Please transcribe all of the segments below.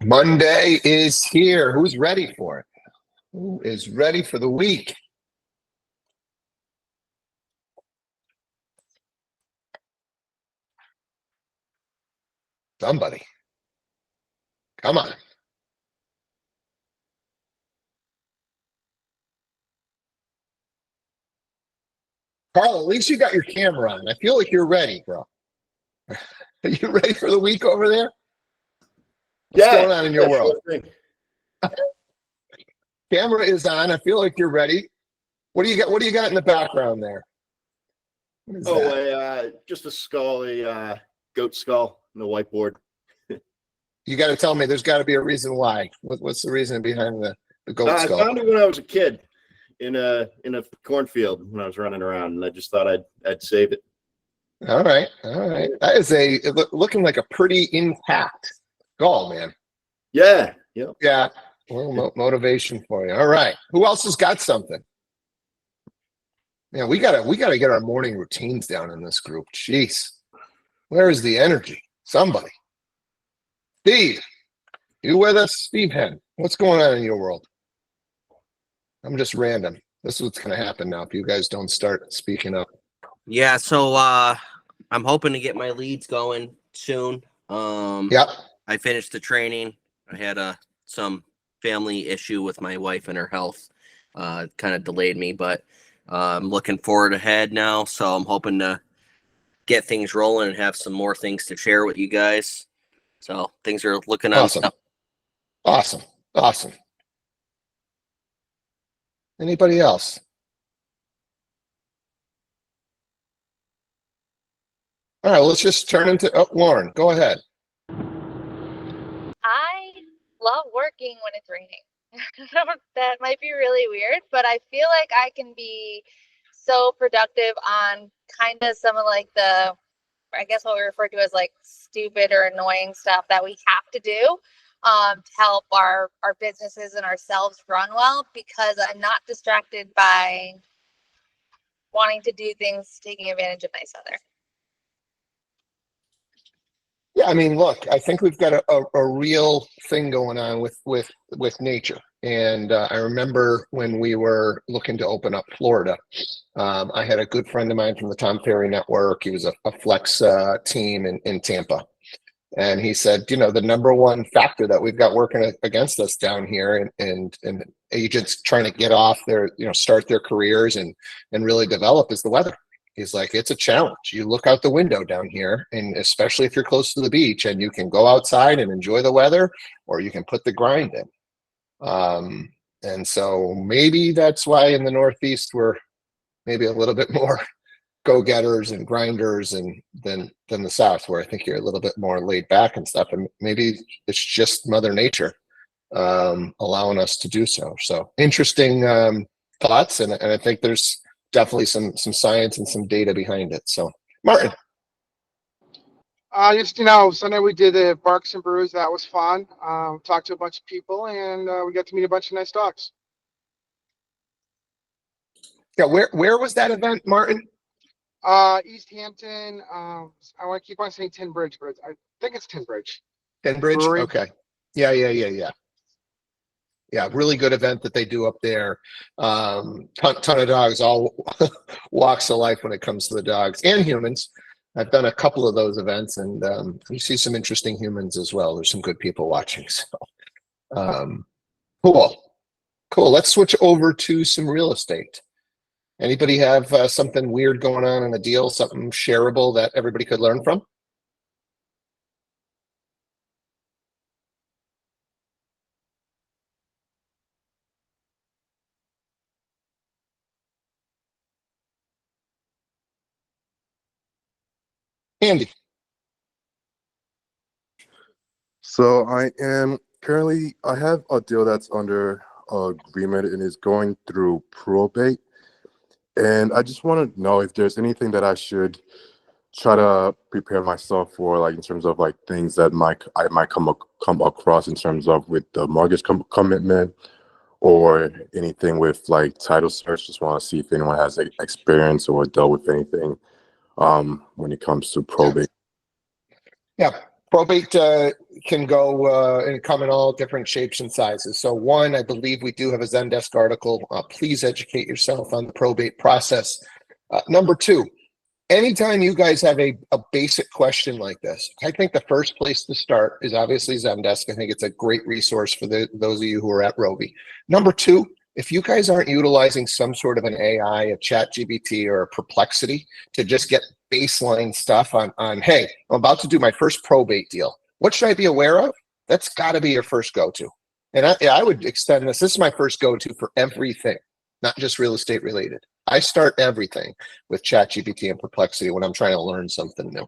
Monday is here. Who's ready for it? Who is ready for the week? Somebody. Come on. Carl, at least you got your camera on. I feel like you're ready, bro. Are you ready for the week over there? What's going on in your world? Sure. Camera is on. I feel like you're ready. What do you got? What do you got in the background there? Just a skull, a goat skull on the whiteboard. You got to tell me. There's got to be a reason why. What's the reason behind the goat skull? I found it when I was a kid in a cornfield when I was running around, and I just thought I'd save it. All right. That is looking like a pretty intact skull, man. Yeah. Yep. Yeah. A little motivation for you. All right. Who else has got something? Yeah, we gotta get our morning routines down in this group. Jeez, where is the energy? Somebody. Steve, you with us? Steve Henn, what's going on in your world? I'm just random. This is what's gonna happen now if you guys don't start speaking up. Yeah, so I'm hoping to get my leads going soon. Yep. I finished the training. I had some family issue with my wife and her health. Kind of delayed me, but I'm looking forward ahead now. So I'm hoping to get things rolling and have some more things to share with you guys. So things are looking awesome. Awesome. Anybody else? All right, well, let's just turn into Lauren. Go ahead. I love working when it's raining. That might be really weird, but I feel like I can be so productive on kind of some of like the, I guess what we refer to as like stupid or annoying stuff that we have to do to help our businesses and ourselves run well, because I'm not distracted by wanting to do things, taking advantage of nice weather. Yeah, I mean, look, I think we've got a real thing going on with nature. And I remember when we were looking to open up Florida, I had a good friend of mine from the Tom Ferry Network. He was a flex team in Tampa. And he said, the number one factor that we've got working against us down here and agents trying to get off their, start their careers and really develop is the weather. He's like, it's a challenge. You look out the window down here, and especially if you're close to the beach, and you can go outside and enjoy the weather, or you can put the grind in. And so maybe that's why in the Northeast we're maybe a little bit more go-getters and grinders than the South, where I think you're a little bit more laid back and stuff. And maybe it's just Mother Nature allowing us to do so. So interesting thoughts, and I think there's definitely some science and some data behind it. So, Martin. Sunday we did the Barks and Brews. That was fun. Talked to a bunch of people, and we got to meet a bunch of nice dogs. Yeah, where was that event, Martin? East Hampton. I want to keep on saying Tin Bridge, but I think it's Tin Bridge. Tin Bridge? Brewery. Okay. Yeah. Yeah, really good event that they do up there. Ton of dogs, all walks of life when it comes to the dogs and humans. I've done a couple of those events, and you see some interesting humans as well. There's some good people watching. So, cool. Let's switch over to some real estate. Anybody have something weird going on in a deal, something shareable that everybody could learn from? Andy. So I have a deal that's under agreement and is going through probate. And I just want to know if there's anything that I should try to prepare myself for, like in terms of like things that I might come across in terms of with the mortgage commitment or anything with like title search. Just want to see if anyone has experience or dealt with anything when it comes to probate. Yeah, probate can go and come in all different shapes and sizes. So one, I believe we do have a Zendesk article. Please educate yourself on the probate process. Number two, anytime you guys have a basic question like this, I think the first place to start is obviously Zendesk. I think it's a great resource for those of you who are at Roby. Number two, if you guys aren't utilizing some sort of an AI, a ChatGPT or a Perplexity to just get baseline stuff on, hey, I'm about to do my first probate deal. What should I be aware of? That's got to be your first go-to. And I would extend this. This is my first go-to for everything, not just real estate related. I start everything with ChatGPT and Perplexity when I'm trying to learn something new,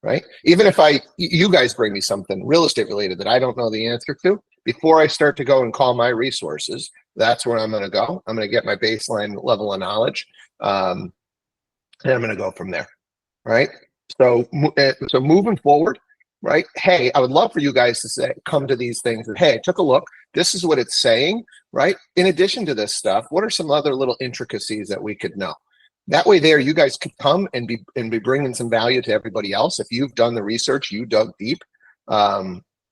right? Even if you guys bring me something real estate related that I don't know the answer to, before I start to go and call my resources, that's where I'm going to go. I'm going to get my baseline level of knowledge, and I'm going to go from there, right? So moving forward, right? Hey, I would love for you guys to come to these things and, hey, I took a look. This is what it's saying, right? In addition to this stuff, what are some other little intricacies that we could know? That way there, you guys could come and be bringing some value to everybody else. If you've done the research, you dug deep.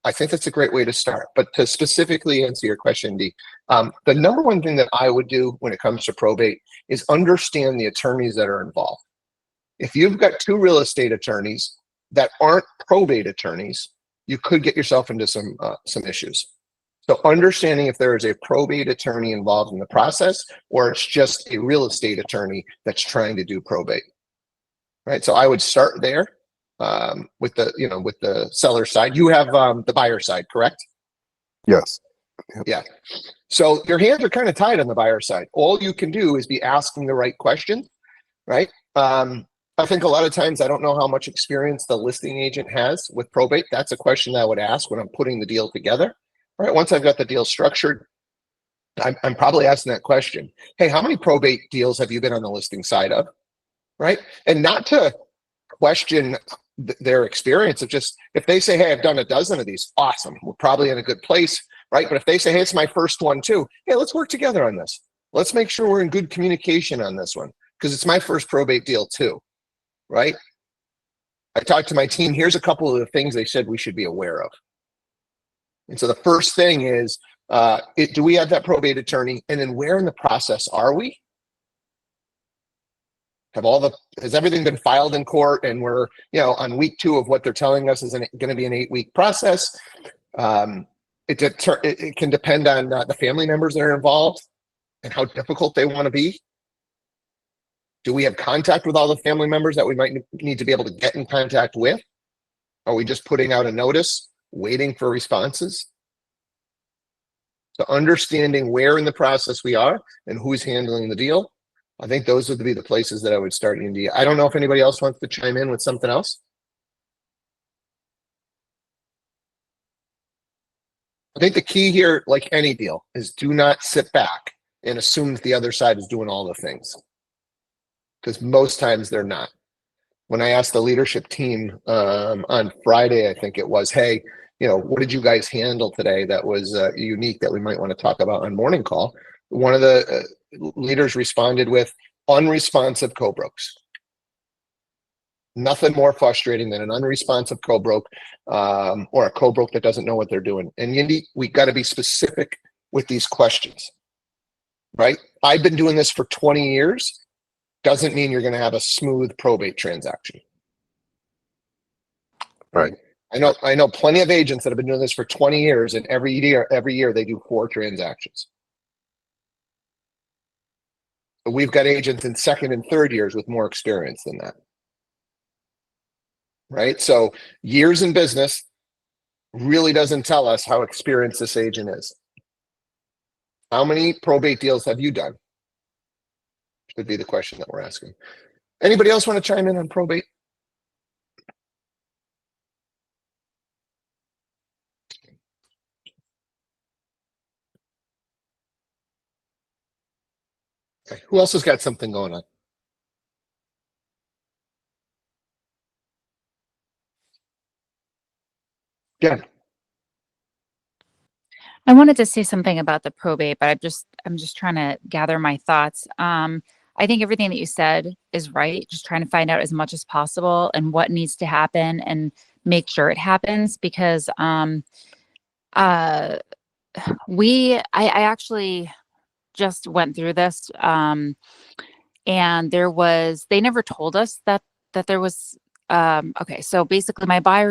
I think that's a great way to start. But to specifically answer your question, D, the number one thing that I would do when it comes to probate is understand the attorneys that are involved. If you've got two real estate attorneys that aren't probate attorneys, you could get yourself into some issues. So understanding if there is a probate attorney involved in the process, or it's just a real estate attorney that's trying to do probate, right? So I would start there with the seller side. You have the buyer side, correct? Yes. Yeah. So your hands are kind of tied on the buyer side. All you can do is be asking the right questions, right? I think a lot of times, I don't know how much experience the listing agent has with probate. That's a question that I would ask when I'm putting the deal together. All right, once I've got the deal structured, I'm probably asking that question. Hey, how many probate deals have you been on the listing side of? Right? And not to question their experience of just, if they say, hey, I've done a dozen of these, awesome. We're probably in a good place, right? But if they say, hey, it's my first one too, hey, let's work together on this. Let's make sure we're in good communication on this one, because it's my first probate deal too, right? I talked to my team. Here's a couple of the things they said we should be aware of. And so the first thing is, do we have that probate attorney? And then where in the process are we? Has everything been filed in court, and we're, on week 2 of what they're telling us is going to be an 8-week process? It can depend on the family members that are involved and how difficult they want to be. Do we have contact with all the family members that we might need to be able to get in contact with? Are we just putting out a notice, waiting for responses? So understanding where in the process we are and who's handling the deal, I think those would be the places that I would start. India. I don't know if anybody else wants to chime in with something else. I think the key here, like any deal, is do not sit back and assume that the other side is doing all the things, because most times they're not. When I asked the leadership team on Friday, I think it was, hey, what did you guys handle today that was unique that we might want to talk about on morning call? One of the leaders responded with unresponsive co-brokes. Nothing more frustrating than an unresponsive co-broke or a co-broke that doesn't know what they're doing. And Yindi, we got to be specific with these questions, right? I've been doing this for 20 years. Doesn't mean you're going to have a smooth probate transaction. Right. I know plenty of agents that have been doing this for 20 years, and every year they do 4 transactions. But we've got agents in 2nd and 3rd years with more experience than that. Right? So years in business really doesn't tell us how experienced this agent is. How many probate deals have you done? Should be the question that we're asking. Anybody else want to chime in on probate? Okay. Who else has got something going on? Yeah. I wanted to say something about the probate, but I'm just trying to gather my thoughts. I think everything that you said is right. Just trying to find out as much as possible and what needs to happen, and make sure it happens, because I actually just went through this, and they never told us that there was, okay, so basically my buyer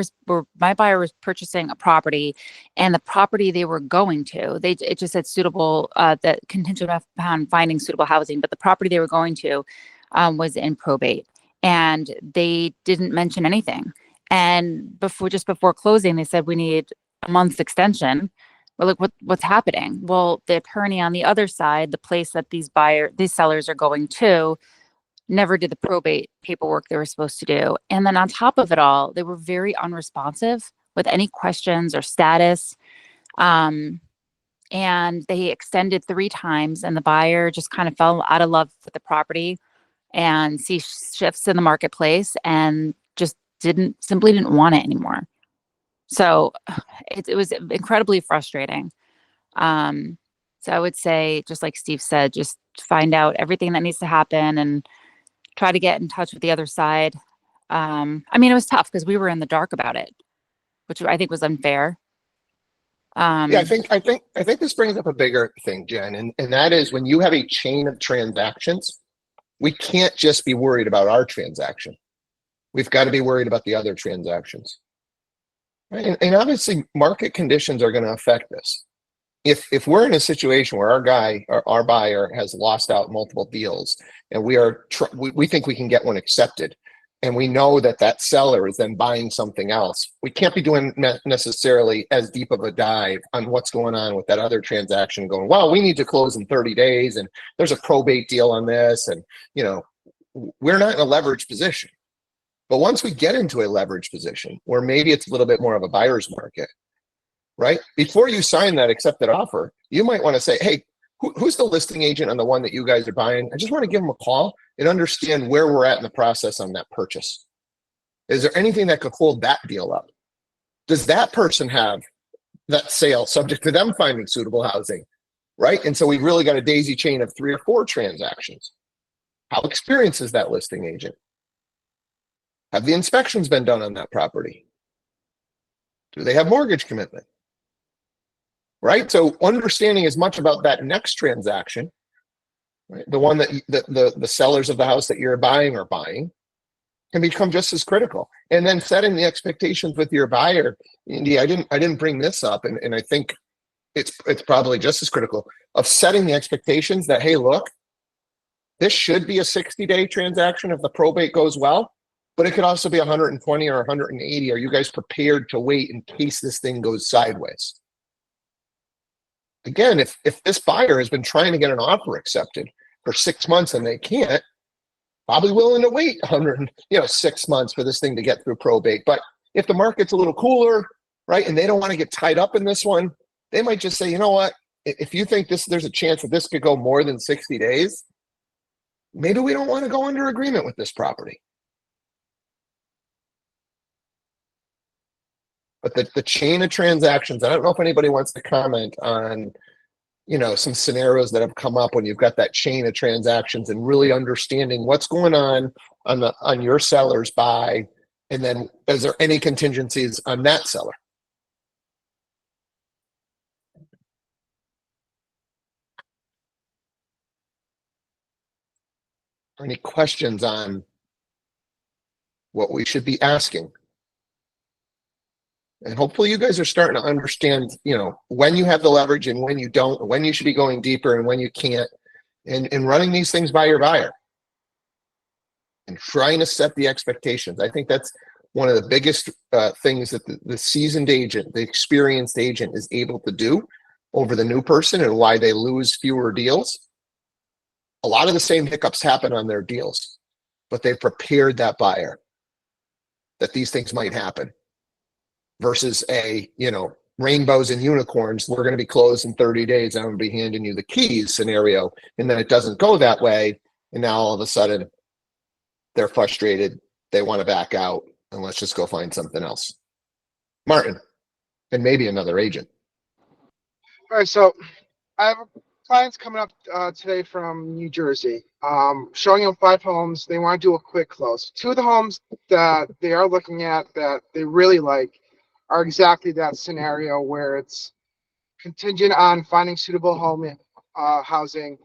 was purchasing a property, and the property they were going to, it just said suitable, that contingent upon finding suitable housing, but the property they were going to was in probate, and they didn't mention anything. And just before closing, they said we need a month's extension. We're like, what's happening? Well, the attorney on the other side, the place that these sellers are going to, never did the probate paperwork they were supposed to do. And then on top of it all, they were very unresponsive with any questions or status. And they extended 3 times, and the buyer just kind of fell out of love with the property and see shifts in the marketplace, and just simply didn't want it anymore. So it was incredibly frustrating. So I would say, just like Steve said, just find out everything that needs to happen and try to get in touch with the other side. I mean, it was tough because we were in the dark about it, which I think was unfair. Yeah, I think this brings up a bigger thing, Jen, and that is, when you have a chain of transactions, we can't just be worried about our transaction. We've got to be worried about the other transactions. Right? And obviously market conditions are going to affect this. If we're in a situation where our buyer has lost out multiple deals, and we think we can get one accepted, and we know that seller is then buying something else, we can't be doing necessarily as deep of a dive on what's going on with that other transaction, going, well, we need to close in 30 days and there's a probate deal on this. And, we're not in a leverage position. But once we get into a leverage position where maybe it's a little bit more of a buyer's market, right? Before you sign that accepted offer, you might want to say, hey, who's the listing agent on the one that you guys are buying? I just want to give them a call and understand where we're at in the process on that purchase. Is there anything that could hold that deal up? Does that person have that sale subject to them finding suitable housing, right? And so we've really got a daisy chain of 3 or 4 transactions. How experienced is that listing agent? Have the inspections been done on that property? Do they have mortgage commitment? Right? So understanding as much about that next transaction, right, the one that the sellers of the house that you're buying are buying, can become just as critical. And then setting the expectations with your buyer. Indy, I didn't bring this up, and I think it's probably just as critical, of setting the expectations that, hey, look, this should be a 60-day transaction if the probate goes well, but it could also be 120 or 180. Are you guys prepared to wait in case this thing goes sideways? Again, if this buyer has been trying to get an offer accepted for 6 months and they can't, probably willing to wait 6 months for this thing to get through probate. But if the market's a little cooler, right, and they don't want to get tied up in this one, they might just say, you know what, if you think there's a chance that this could go more than 60 days, maybe we don't want to go under agreement with this property. But the chain of transactions, I don't know if anybody wants to comment on, some scenarios that have come up when you've got that chain of transactions and really understanding what's going on your seller's buy, and then is there any contingencies on that seller? Any questions on what we should be asking? And hopefully you guys are starting to understand, when you have the leverage and when you don't, when you should be going deeper and when you can't, and running these things by your buyer and trying to set the expectations. I think that's one of the biggest things that the seasoned agent, the experienced agent, is able to do over the new person, and why they lose fewer deals. A lot of the same hiccups happen on their deals, but they prepared that buyer that these things might happen, versus rainbows and unicorns, we're going to be closed in 30 days, I'm going to be handing you the keys scenario. And then it doesn't go that way. And now all of a sudden they're frustrated. They want to back out, and let's just go find something else. Martin, and maybe another agent. All right, so I have client's coming up today from New Jersey, showing him 5 homes. They want to do a quick close. 2 of the homes that they are looking at that they really like are exactly that scenario where it's contingent on finding suitable home housing.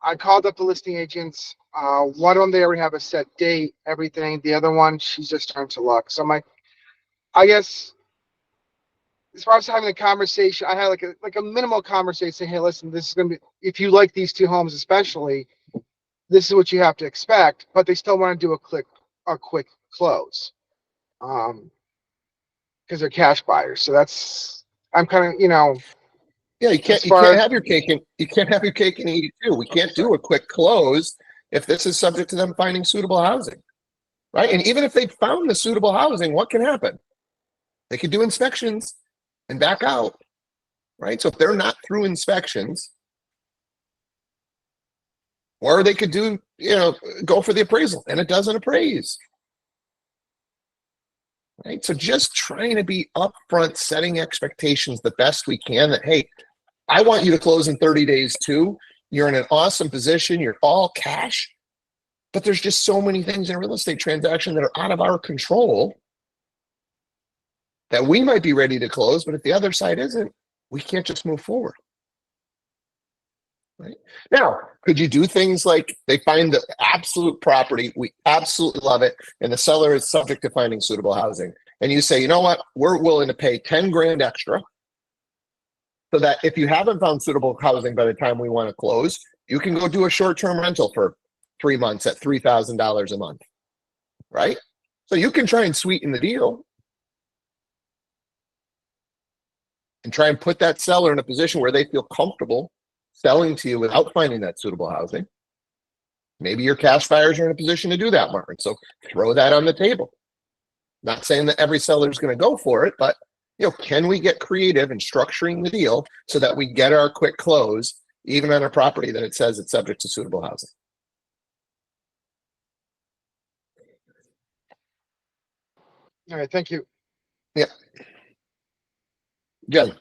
I called up the listing agents. One of them, they already have a set date, everything. The other one, she's just starting to look. So I guess as far as having a conversation, I had like a minimal conversation saying, hey, listen, this is going to be, if you like these 2 homes especially, this is what you have to expect. But they still want to do a quick close because they're cash buyers. So I'm kind of, Yeah, you can't have your cake and eat it too. We can't do a quick close if this is subject to them finding suitable housing, right? And even if they found the suitable housing, what can happen? They could do inspections and back out, right? So if they're not through inspections, or they could do, go for the appraisal and it doesn't appraise. Right. So just trying to be upfront, setting expectations the best we can that, hey, I want you to close in 30 days too. You're in an awesome position. You're all cash, but there's just so many things in a real estate transaction that are out of our control that we might be ready to close, but if the other side isn't, we can't just move forward. Right. Now, could you do things like they find the absolute property, we absolutely love it, and the seller is subject to finding suitable housing, and you say, you know what, we're willing to pay 10 grand extra so that if you haven't found suitable housing by the time we want to close, you can go do a short-term rental for 3 months at $3,000 a month, right? So you can try and sweeten the deal and try and put that seller in a position where they feel comfortable selling to you without finding that suitable housing. Maybe your cash buyers are in a position to do that, Martin. So throw that on the table. Not saying that every seller is going to go for it, but can we get creative in structuring the deal so that we get our quick close, even on a property that it says it's subject to suitable housing? All right, thank you. Yeah. Jen.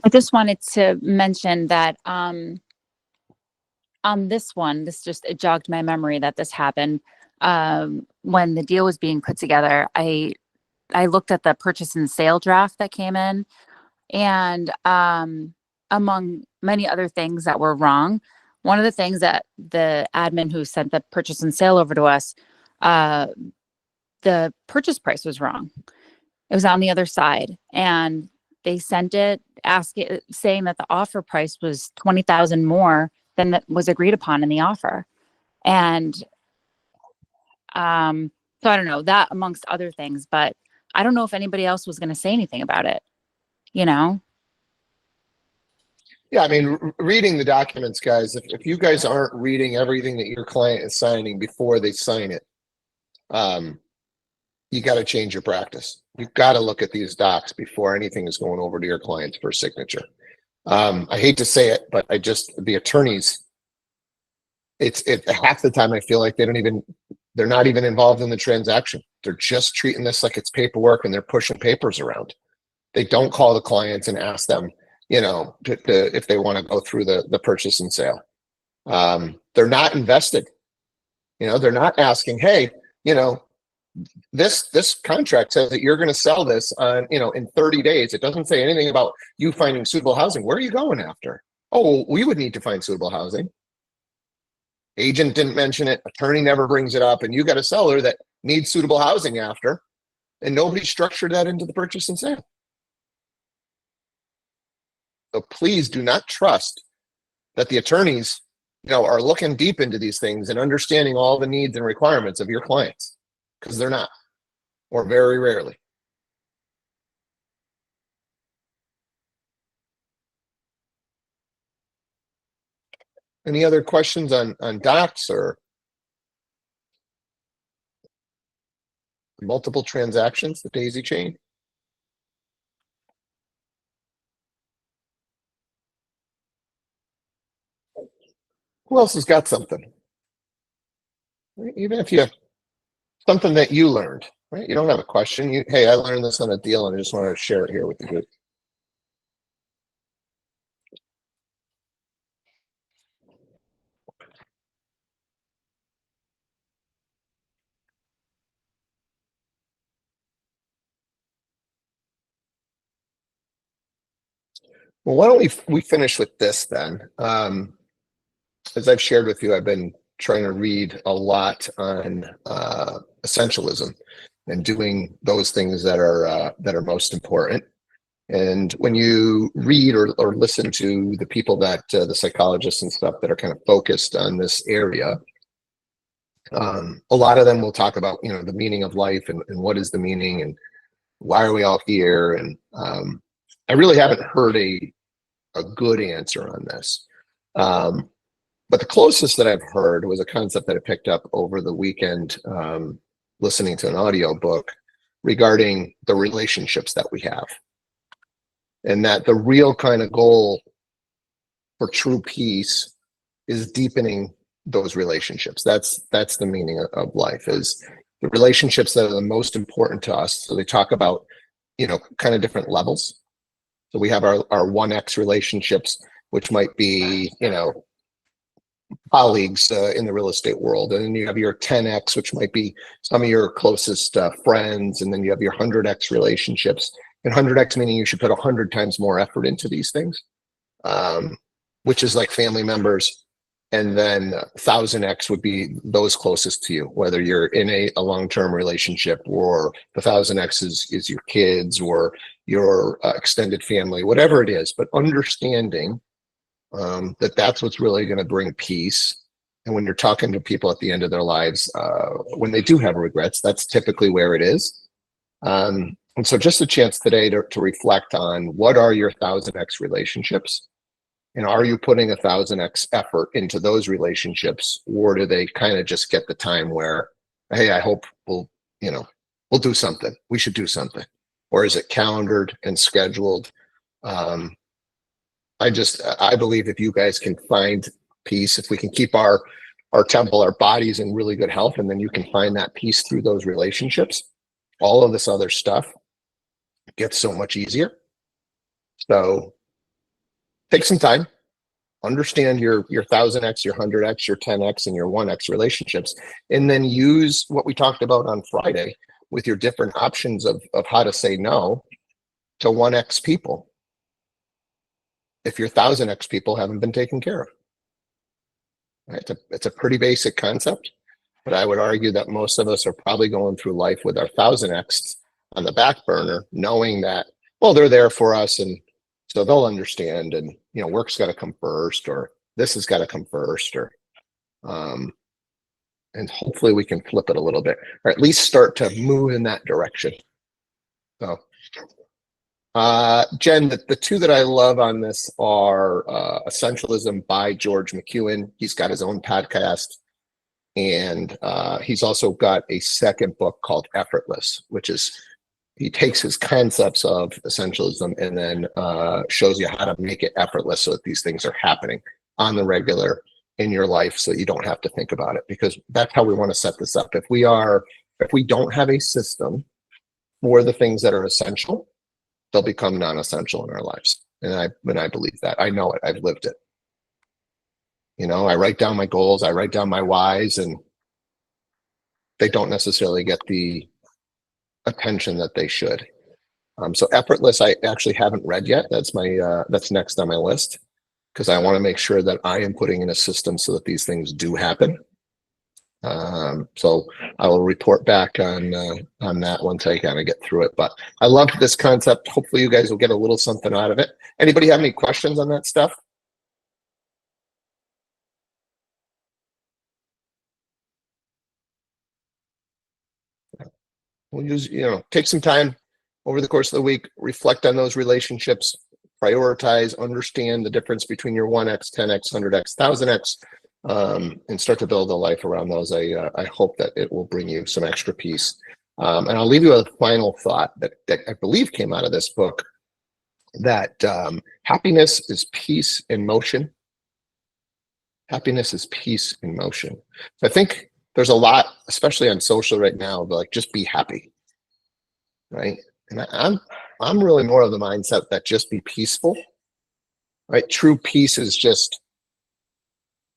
I just wanted to mention that on this one, it jogged my memory that this happened. When the deal was being put together, I looked at the purchase and sale draft that came in, and among many other things that were wrong, one of the things that the admin who sent the purchase and sale over to us, the purchase price was wrong. It was on the other side, and they sent it saying that the offer price was $20,000 more than that was agreed upon in the offer. And so I don't know, that amongst other things, but I don't know if anybody else was going to say anything about it, Yeah, I mean, reading the documents, guys, if you guys aren't reading everything that your client is signing before they sign it, you got to change your practice. You've got to look at these docs before anything is going over to your clients for signature. I hate to say it, but the attorneys, it's half the time I feel like they're not even involved in the transaction. They're just treating this like it's paperwork and they're pushing papers around. They don't call the clients and ask them, if they want to go through the purchase and sale. They're not invested. They're not asking, hey, this contract says that you're going to sell this on, in 30 days. It doesn't say anything about you finding suitable housing. Where are you going after? Oh, we would need to find suitable housing. Agent didn't mention it. Attorney never brings it up. And you got a seller that needs suitable housing after, and nobody structured that into the purchase and sale. So please do not trust that the attorneys, are looking deep into these things and understanding all the needs and requirements of your clients, because they're not, or very rarely. Any other questions on docs or multiple transactions, the daisy chain? Who else has got something? Even if you have something that you learned, right? You don't have a question. Hey, I learned this on a deal and I just wanted to share it here with the group. Well, why don't we finish with this then? As I've shared with you, I've been trying to read a lot on essentialism and doing those things that are most important. And when you read or listen to the people that the psychologists and stuff that are kind of focused on this area, a lot of them will talk about, you know, the meaning of life and what is the meaning and why are we all here? And I really haven't heard a good answer on this. But the closest that I've heard was a concept that I picked up over the weekend, listening to an audio book regarding the relationships that we have. And that the real kind of goal for true peace is deepening those relationships. That's the meaning of life, is the relationships that are the most important to us. So they talk about, you know, kind of different levels. So we have our 1X relationships, which might be, you know, colleagues in the real estate world. And then you have your 10X, which might be some of your closest friends. And then you have your 100X relationships. And 100X meaning you should put 100 times more effort into these things, which is like family members. And then 1000X would be those closest to you, whether you're in a long-term relationship, or the 1000X is your kids or your extended family, whatever it is. But understanding that's what's really going to bring peace. And when you're talking to people at the end of their lives, when they do have regrets, that's typically where it is. And so just a chance today to reflect on, what are your 1000X relationships? And are you putting 1000X effort into those relationships? Or do they kind of just get the time where, hey, I hope we'll do something. We should do something. Or is it calendared and scheduled? I believe if you guys can find peace, if we can keep our temple, our bodies in really good health, and then you can find that peace through those relationships, all of this other stuff gets so much easier. So take some time, understand your 1000X, your 100X, your 10X, and your 1X relationships, and then use what we talked about on Friday with your different options of how to say no to 1X people if your 1000X people haven't been taken care of. Right? It's a pretty basic concept, but I would argue that most of us are probably going through life with our 1000X on the back burner, knowing that, well, they're there for us, and so they'll understand, and you know, work's got to come first, or this has got to come first, or and hopefully we can flip it a little bit, or at least start to move in that direction. So Jen, the two that I love on this are Essentialism by George McEwen. He's got his own podcast, and he's also got a second book called Effortless, which is, he takes his concepts of essentialism and then shows you how to make it effortless so that these things are happening on the regular in your life, so you don't have to think about it, because that's how we want to set this up. If we don't have a system for the things that are essential, they'll become non-essential in our lives. And I believe that. I know it. I've lived it. You know, I write down my goals, I write down my whys, and they don't necessarily get the attention that they should. So Effortless, I actually haven't read yet. That's next on my list, because I want to make sure that I am putting in a system so that these things do happen. So I will report back on that once I kind of get through it. But I love this concept. Hopefully you guys will get a little something out of it. Anybody have any questions on that stuff? We'll use, take some time over the course of the week, reflect on those relationships, prioritize, understand the difference between your 1X, 10X, 100X, 1000X, and start to build a life around those. I hope that it will bring you some extra peace. And I'll leave you with a final thought that I believe came out of this book, that happiness is peace in motion. Happiness is peace in motion. So I think there's a lot, especially on social right now, of like, just be happy, right? And I'm really more of the mindset that just be peaceful, right? True peace is just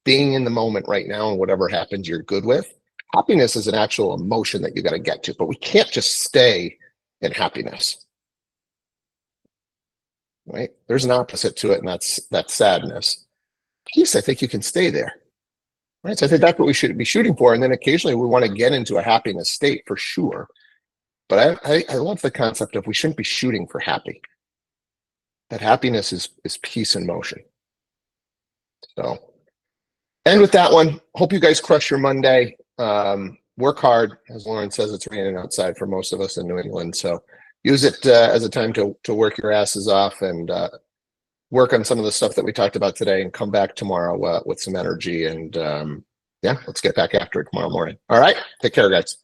being in the moment right now, and whatever happens, you're good with. Happiness is an actual emotion that you got to get to, but we can't just stay in happiness. right? There's an opposite to it, and that's sadness. Peace, I think you can stay there, right? So I think that's what we should be shooting for. And then occasionally we want to get into a happiness state for sure. But I love the concept of we shouldn't be shooting for happy. That happiness is peace in motion. So, and with that one, hope you guys crush your Monday. Work hard. As Lauren says, it's raining outside for most of us in New England. So use it as a time to work your asses off and work on some of the stuff that we talked about today, and come back tomorrow with some energy. And yeah, let's get back after it tomorrow morning. All right. Take care, guys.